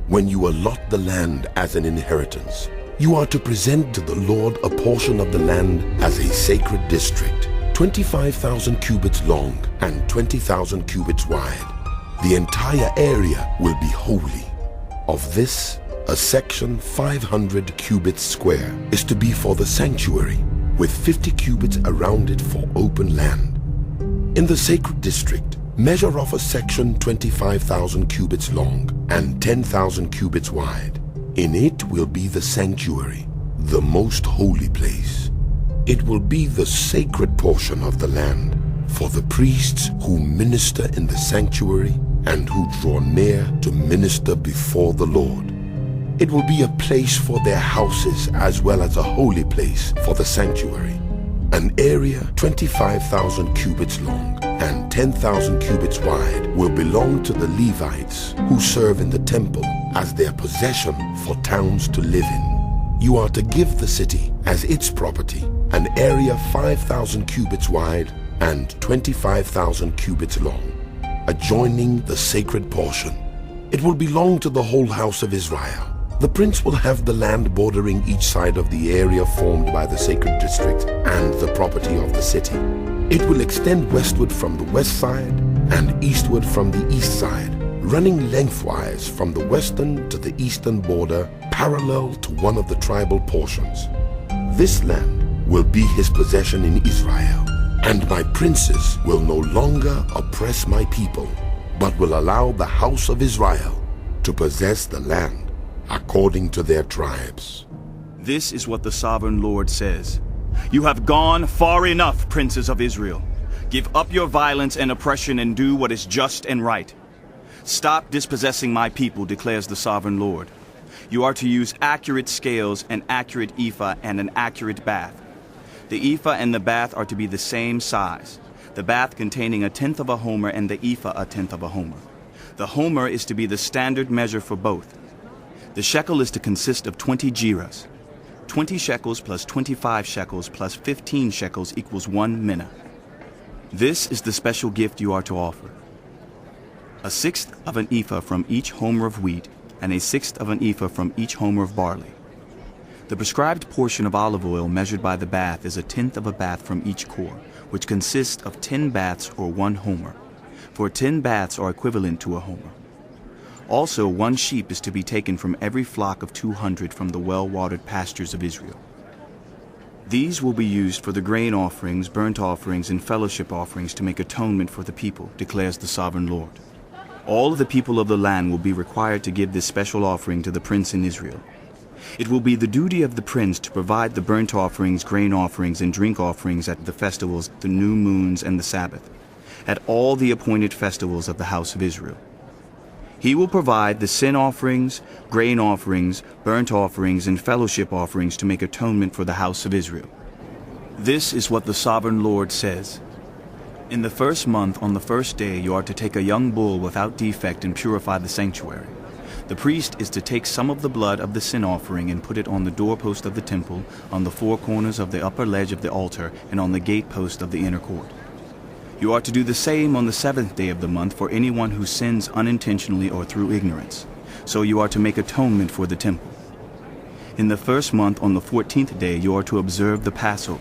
when you allot the land as an inheritance, you are to present to the Lord a portion of the land as a sacred district, 25,000 cubits long and 20,000 cubits wide. The entire area will be holy. Of this, a section 500 cubits square is to be for the sanctuary, with 50 cubits around it for open land. In the sacred district, measure off a section 25,000 cubits long and 10,000 cubits wide. In it will be the sanctuary, the most holy place. It will be the sacred portion of the land for the priests who minister in the sanctuary and who draw near to minister before the Lord. It will be a place for their houses as well as a holy place for the sanctuary. An area 25,000 cubits long and 10,000 cubits wide will belong to the Levites who serve in the temple as their possession for towns to live in. You are to give the city as its property an area 5,000 cubits wide and 25,000 cubits long, adjoining the sacred portion. It will belong to the whole house of Israel. The prince will have the land bordering each side of the area formed by the sacred district and the property of the city. It will extend westward from the west side and eastward from the east side, running lengthwise from the western to the eastern border, parallel to one of the tribal portions. This land will be his possession in Israel, and my princes will no longer oppress my people, but will allow the house of Israel to possess the land according to their tribes. This is what the sovereign Lord says. You have gone far enough, princes of Israel. Give up your violence and oppression and do what is just and right. Stop dispossessing my people, declares the sovereign Lord. You are to use accurate scales, an accurate ephah, and an accurate bath. The ephah and the bath are to be the same size, the bath containing 1/10 of a homer and the ephah 1/10 of a homer. The homer is to be the standard measure for both. The shekel is to consist of 20 gerahs. 20 shekels plus 25 shekels plus 15 shekels equals 1 mina. This is the special gift you are to offer: 1/6 of an ephah from each homer of wheat, and 1/6 of an ephah from each homer of barley. The prescribed portion of olive oil measured by the bath is 1/10 of a bath from each core, which consists of 10 baths or 1 homer, for 10 baths are equivalent to a homer. Also, 1 sheep is to be taken from every flock of 200 from the well-watered pastures of Israel. These will be used for the grain offerings, burnt offerings, and fellowship offerings to make atonement for the people, declares the sovereign Lord. All of the people of the land will be required to give this special offering to the prince in Israel. It will be the duty of the prince to provide the burnt offerings, grain offerings, and drink offerings at the festivals, the new moons, and the Sabbath, at all the appointed festivals of the house of Israel. He will provide the sin offerings, grain offerings, burnt offerings, and fellowship offerings to make atonement for the house of Israel. This is what the sovereign Lord says. In the first month, on the first day, you are to take a young bull without defect and purify the sanctuary. The priest is to take some of the blood of the sin offering and put it on the doorpost of the temple, on the 4 corners of the upper ledge of the altar, and on the gatepost of the inner court. You are to do the same on the 7th day of the month for anyone who sins unintentionally or through ignorance. So you are to make atonement for the temple. In the first month, on the 14th day, you are to observe the Passover,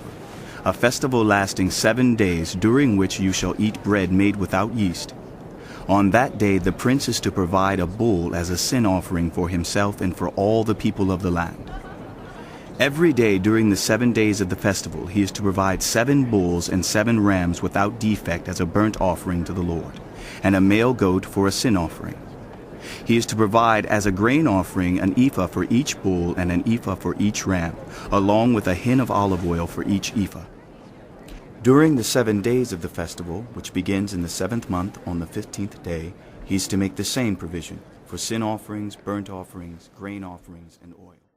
a festival lasting 7 days, during which you shall eat bread made without yeast. On that day the prince is to provide a bull as a sin offering for himself and for all the people of the land. Every day during the 7 days of the festival he is to provide 7 bulls and 7 rams without defect as a burnt offering to the Lord, and a male goat for a sin offering. He is to provide as a grain offering an ephah for each bull and an ephah for each ram, along with a hin of olive oil for each ephah. During the 7 days of the festival, which begins in the 7th month on the 15th day, he is to make the same provision for sin offerings, burnt offerings, grain offerings, and oil.